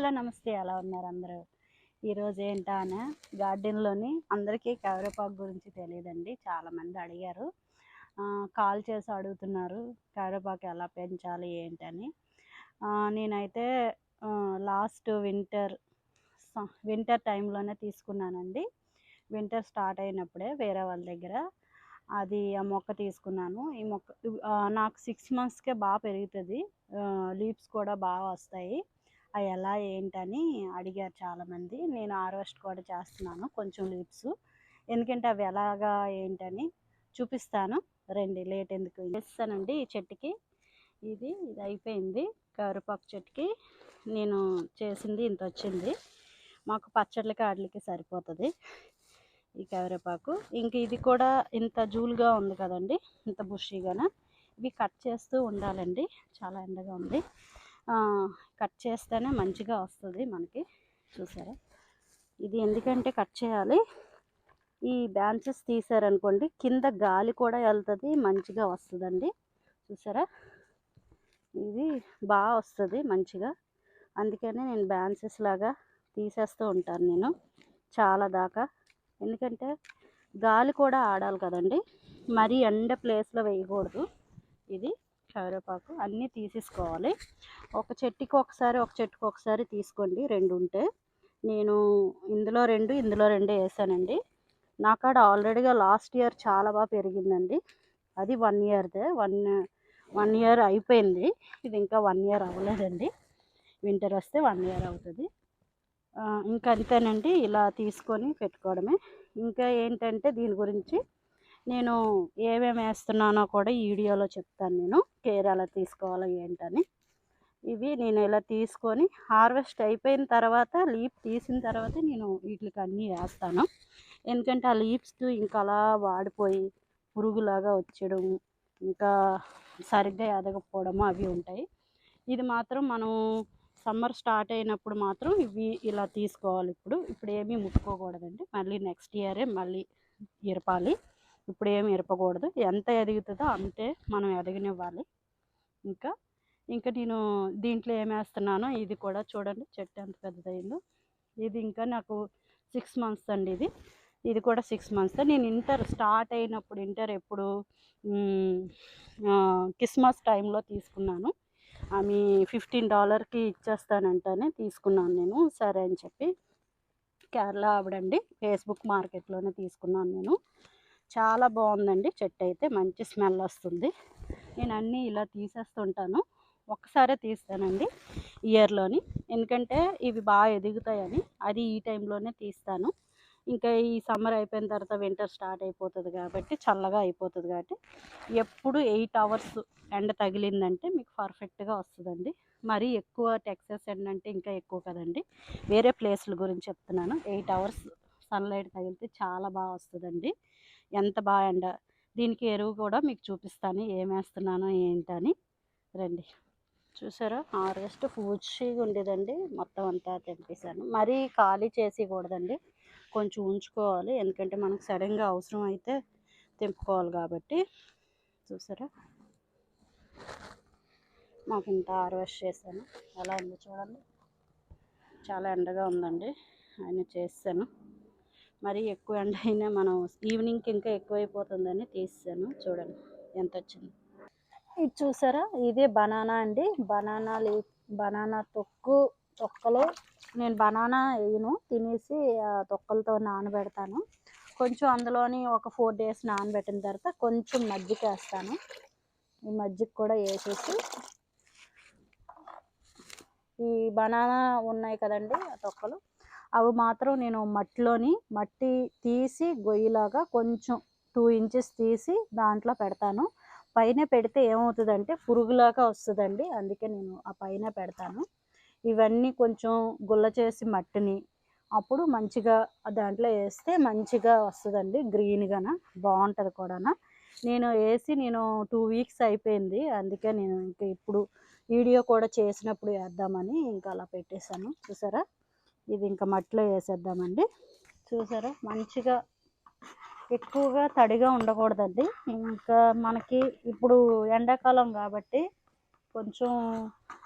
Hello నమస్తే, ఎలా ఉన్నారు అందరూ? ఈరోజు ఏంటనే గార్డెన్లోని అందరికీ కరివేపాకు గురించి తెలియదండి. చాలామంది అడిగారు, కాల్ చేసి అడుగుతున్నారు కరివేపాకు ఎలా పెంచాలి ఏంటని. నేనైతే లాస్ట్ వింటర్ టైంలోనే తీసుకున్నానండి. వింటర్ స్టార్ట్ అయినప్పుడే వేరే వాళ్ళ దగ్గర ఆ మొక్క తీసుకున్నాను. ఈ మొక్క నాకు 6 మంత్స్కే బాగా పెరుగుతుంది, లీవ్స్ కూడా బాగా వస్తాయి. అవి ఎలా ఏంటని అడిగారు చాలామంది. నేను హార్వెస్ట్ కూడా చేస్తున్నాను కొంచెం లీవ్స్, ఎందుకంటే అవి ఎలాగా ఏంటని చూపిస్తాను. రండి, లేట్ ఎందుకు వేస్తానండి. ఈ చెట్టుకి ఇది అయిపోయింది. కరివేపాకు చెట్టుకి నేను చేసింది ఇంత వచ్చింది. మాకు పచ్చళ్ళకి వాటికి సరిపోతుంది ఈ కరివేపాకు. ఇంక ఇది కూడా ఇంత జూలుగా ఉంది కదండి, ఇంత బుషీగాన. ఇవి కట్ చేస్తూ ఉండాలండి. చాలా ఎండగా ఉంది, కట్ చేస్తేనే మంచిగా వస్తుంది మనకి. చూసారా, ఇది ఎందుకంటే కట్ చేయాలి. ఈ బ్రాంచెస్ తీసారనుకోండి, కింద గాలి కూడా వెళ్తుంది, మంచిగా వస్తుందండి. చూసారా, ఇది బాగా వస్తుంది మంచిగా. అందుకనే నేను బ్రాంచెస్ లాగా తీసేస్తూ ఉంటాను నేను చాలా దాకా. ఎందుకంటే గాలి కూడా ఆడాలి కదండి, మరీ ఎండ ప్లేస్లో వేయకూడదు. ఇది కరివేపాకు అన్నీ తీసేసుకోవాలి. ఒక చెట్టుకి ఒకసారి తీసుకోండి, 2 ఉంటే. నేను ఇందులో 2 వేసానండి. నా కాడ ఆల్రెడీగా లాస్ట్ ఇయర్ చాలా బాగా పెరిగిందండి. అది 1 ఇయర్దే. 1 ఇయర్ అయిపోయింది. ఇది ఇంకా 1 ఇయర్ అవ్వలేదండి. వింటర్ వస్తే 1 ఇయర్ అవుతుంది. ఇంకా అంతేనండి, ఇలా తీసుకొని పెట్టుకోవడమే. ఇంకా ఏంటంటే దీని గురించి నేను ఏమేమి వేస్తున్నానో కూడా ఈ వీడియోలో చెప్తాను. నేను కేర్ ఎలా తీసుకోవాలో ఏంటని. ఇవి నేను ఇలా తీసుకొని హార్వెస్ట్ అయిపోయిన తర్వాత, లీఫ్ తీసిన తర్వాత నేను వీటికి అన్నీ వేస్తాను. ఎందుకంటే ఆ లీవ్స్ ఇంకా అలా వాడిపోయి పురుగులాగా వచ్చడం, ఇంకా సరిగ్గా ఎదగకపోవడము అవి ఉంటాయి. ఇది మాత్రం మనం సమ్మర్ స్టార్ట్ అయినప్పుడు మాత్రం ఇవి ఇలా తీసుకోవాలి. ఇప్పుడు ఏమీ ముట్టుకోకూడదండి. మళ్ళీ నెక్స్ట్ ఇయరే మళ్ళీ ఇరపాలి. ఇప్పుడు ఏమి ఇరపకూడదు. ఎంత ఎదుగుతుందో అంతే మనం ఎదగనివ్వాలి. ఇంకా నేను దీంట్లో ఏమి వేస్తున్నానో ఇది కూడా చూడండి, చెట్టు ఎంత పెద్దదైందో. ఇది ఇంకా నాకు 6 మంత్స్ అండి. ఇది కూడా 6 మంత్స్. నేను ఇంటర్ స్టార్ట్ అయినప్పుడు, ఎప్పుడు క్రిస్మస్ టైంలో తీసుకున్నాను. ఆమె $15కి ఇచ్చేస్తానంటేనే తీసుకున్నాను నేను. సరే అని చెప్పి కేరళ ఆవిడండి, ఫేస్బుక్ మార్కెట్లోనే తీసుకున్నాను నేను. చాలా బాగుందండి చెట్టు అయితే, మంచి స్మెల్ వస్తుంది. నేను అన్నీ ఇలా తీసేస్తుంటాను, ఒక్కసారే తీస్తానండి ఇయర్లోని. ఎందుకంటే ఇవి బాగా ఎదుగుతాయని అది ఈ టైంలోనే తీస్తాను. ఇంకా ఈ సమ్మర్ అయిపోయిన తర్వాత వింటర్ స్టార్ట్ అయిపోతుంది కాబట్టి, చల్లగా అయిపోతుంది కాబట్టి, ఎప్పుడు 8 అవర్స్ ఎండ తగిలిందంటే మీకు పర్ఫెక్ట్గా వస్తుందండి. మరీ ఎక్కువ టెక్సస్ ఎండ అంటే ఇంకా ఎక్కువ కదండి, వేరే ప్లేస్ల గురించి చెప్తున్నాను. 8 అవర్స్ సన్లైట్ తగిలితే చాలా బాగా వస్తుందండి. ఎంత బాగా ఎండ. దీనికి ఎరువు కూడా మీకు చూపిస్తాను, ఏమేస్తున్నానో ఏంటని. రండి. చూసారా, హార్వెస్ట్ పూచిగా ఉండేదండి. మొత్తం అంతా తెంపేశాను. మరీ ఖాళీ చేసేయకూడదండి, కొంచెం ఉంచుకోవాలి. ఎందుకంటే మనకు సడన్గా అవసరం అయితే తెంపుకోవాలి కాబట్టి. చూసారా, మాకు ఇంత హార్వెస్ట్ చేశాను. ఎలా ఉందో చూడండి, చాలా ఎండగా ఉందండి. ఆయన చేశాను. మరీ ఎక్కువ ఎండ అయినా మనం ఈవినింగ్కి ఇంకా ఎక్కువైపోతుందని తీసాను. చూడండి ఎంత వచ్చింది. ఇది చూసారా, ఇదే బనానా అండి. బనానా తొక్కలు నేను బనానా వేయను, తినేసి తొక్కలతో నానబెడతాను. కొంచెం అందులోని ఒక 4 days నానబెట్టిన తర్వాత కొంచెం మజ్జిగ వేస్తాను. ఈ మజ్జిగ కూడా వేసేసి, ఈ బనానా ఉన్నాయి కదండి ఆ తొక్కలు, అవి మాత్రం నేను మట్టి తీసి గొయ్యిలాగా కొంచెం 2 inches తీసి దాంట్లో పెడతాను. పైన పెడితే ఏమవుతుందంటే పురుగులాగా వస్తుందండి, అందుకే నేను ఆ పైన పెడతాను. ఇవన్నీ కొంచెం గుల్ల చేసి మట్టిని అప్పుడు మంచిగా దాంట్లో వేస్తే మంచిగా వస్తుందండి, గ్రీన్గాన బాగుంటుంది కూడా. నేను 2 weeks అయిపోయింది, అందుకే నేను ఇంకా ఇప్పుడు వీడియో కూడా చేసినప్పుడు వేద్దామని ఇంకా అలా పెట్టేశాను. చూసారా, ఇది ఇంకా మట్టిలో వేసేద్దామండి. చూసారా, మంచిగా ఎక్కువగా తడిగా ఉండకూడదండి. ఇంకా మనకి ఇప్పుడు ఎండాకాలం కాబట్టి కొంచెం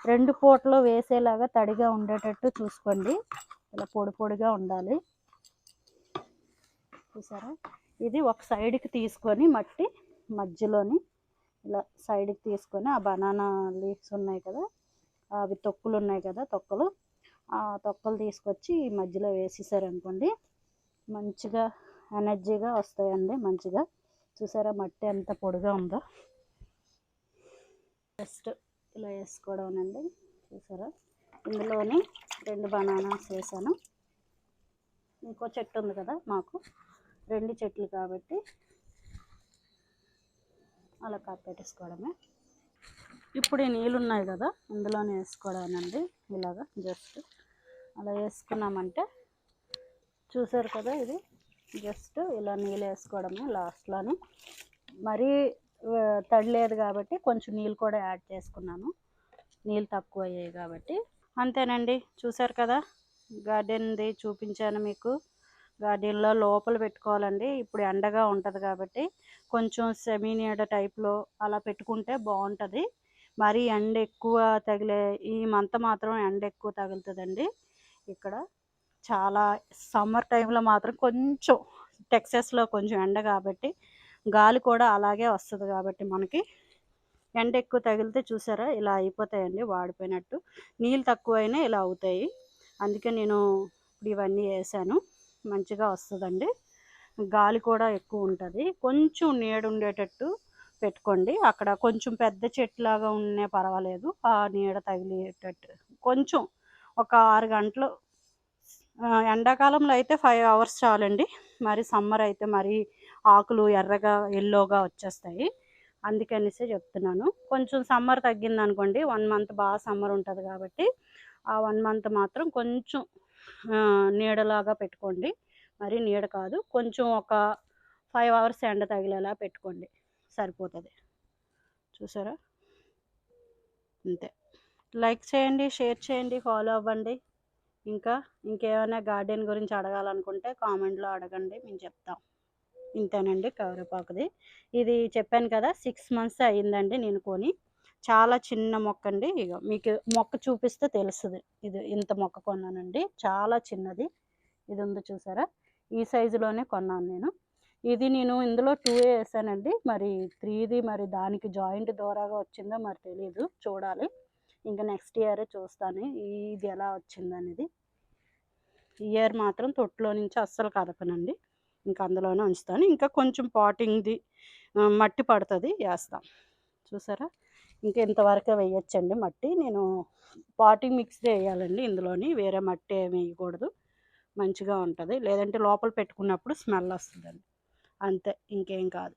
2 పూటలు వేసేలాగా తడిగా ఉండేటట్టు చూసుకోండి. ఇలా పొడి పొడిగా ఉండాలి. చూసారా, ఇది ఒక సైడ్కి తీసుకొని మట్టి మధ్యలోని ఇలా సైడ్కి తీసుకొని ఆ బనానా లీవ్స్ ఉన్నాయి కదా, అవి తొక్కులు ఉన్నాయి కదా, ఆ తొక్కలు తీసుకొచ్చి ఈ మధ్యలో వేసేసారనుకోండి మంచిగా ఎనర్జీగా వస్తాయండి. మంచిగా చూసారా మట్టి ఎంత పొడిగా ఉందో. జస్ట్ ఇలా వేసుకోవడం అండి. చూసారా, ఇందులోని 2 బనానాస్ వేసాను. ఇంకో చెట్టు ఉంది కదా మాకు, 2 చెట్లు కాబట్టి అలా కప్పెట్టేసుకోవడమే. ఇప్పుడు ఈ నీళ్ళు ఉన్నాయి కదా ఇందులోనే వేసుకోవడానండి. ఇలాగా జస్ట్ అలా వేసుకున్నామంటే చూసారు కదా, ఇది జస్ట్ ఇలా నీళ్ళు వేసుకోవడమే లాస్ట్లోని. మరీ తడి లేదు కాబట్టి కొంచెం నీళ్ళు కూడా యాడ్ చేసుకున్నాను, నీళ్ళు తక్కువ అయ్యాయి కాబట్టి. అంతేనండి, చూసారు కదా, గార్డెన్ది చూపించాను మీకు. గార్డెన్లో లోపల పెట్టుకోవాలండి. ఇప్పుడు ఎండగా ఉంటుంది కాబట్టి కొంచెం సెమీ నీడ టైప్లో అలా పెట్టుకుంటే బాగుంటుంది. మరీ ఎండ ఎక్కువ తగిలే ఈ మంత్ మాత్రం ఎండ ఎక్కువ తగులుతుందండి. ఇక్కడ చాలా సమ్మర్ టైంలో మాత్రం కొంచెం టెక్సస్లో కొంచెం ఎండ కాబట్టి గాలి కూడా అలాగే వస్తుంది కాబట్టి మనకి ఎండ ఎక్కువ తగిలితే చూసారా ఇలా అయిపోతాయండి, వాడిపోయినట్టు. నీళ్ళు తక్కువైనా ఇలా అవుతాయి. అందుకే నేను ఇప్పుడు ఇవన్నీ వేసాను. మంచిగా వస్తుందండి. గాలి కూడా ఎక్కువ ఉంటుంది. కొంచెం నీడ ఉండేటట్టు పెట్టుకోండి. అక్కడ కొంచెం పెద్ద చెట్లాగా ఉన్నా పర్వాలేదు, ఆ నీడ తగిలేటట్టు కొంచెం ఒక 6 గంటలు. ఎండాకాలంలో అయితే 5 అవర్స్ చాలండి. మరి సమ్మర్ అయితే మరి ఆకులు ఎర్రగా ఎల్లోగా వచ్చేస్తాయి. అందుకనేసి చెప్తున్నాను. కొంచెం సమ్మర్ తగ్గింది అనుకోండి, 1 మంత్ బాగా సమ్మర్ ఉంటుంది కాబట్టి ఆ 1 మంత్ మాత్రం కొంచెం నీడలాగా పెట్టుకోండి. మరి నీడ కాదు, కొంచెం ఒక 5 అవర్స్ ఎండ తగిలేలా పెట్టుకోండి, సరిపోతుంది. చూసారా, అంతే. లైక్ చేయండి, షేర్ చేయండి, ఫాలో అవ్వండి. ఇంకేమైనా గార్డెన్ గురించి అడగాలనుకుంటే కామెంట్లో అడగండి, మేము చెప్తాం. ఇంతేనండి కరివేపాకుది. ఇది చెప్పాను కదా 6 మంత్స్ అయ్యిందండి నేను కొని. చాలా చిన్న మొక్క అండి. ఇక మీకు మొక్క చూపిస్తే తెలుస్తుంది. ఇది ఇంత మొక్క కొన్నానండి, చాలా చిన్నది. ఇది ఉంది చూసారా, ఈ సైజులోనే కొన్నాను నేను. ఇది నేను ఇందులో 2 వేసానండి. మరి 3ది మరి దానికి జాయింట్ దూరాగా వచ్చిందో మరి తెలీదు, చూడాలి. ఇంకా నెక్స్ట్ ఇయరే చూస్తాను ఇది ఎలా వచ్చిందనేది. ఈ ఇయర్ మాత్రం తొట్టులో నుంచి అస్సలు కదపనండి, ఇంకా అందులోనే ఉంచుతాను. ఇంకా కొంచెం పాటింగ్ది మట్టి పడుతుంది, వేస్తాం. చూసారా, ఇంకా ఇంతవరకే వేయచ్చండి మట్టి. నేను పాటింగ్ మిక్స్దే వేయాలండి ఇందులోని, వేరే మట్టి ఏమి వేయకూడదు. మంచిగా ఉంటుంది, లేదంటే లోపల పెట్టుకున్నప్పుడు స్మెల్ వస్తుందండి. అంతే, ఇంకేం కాదు.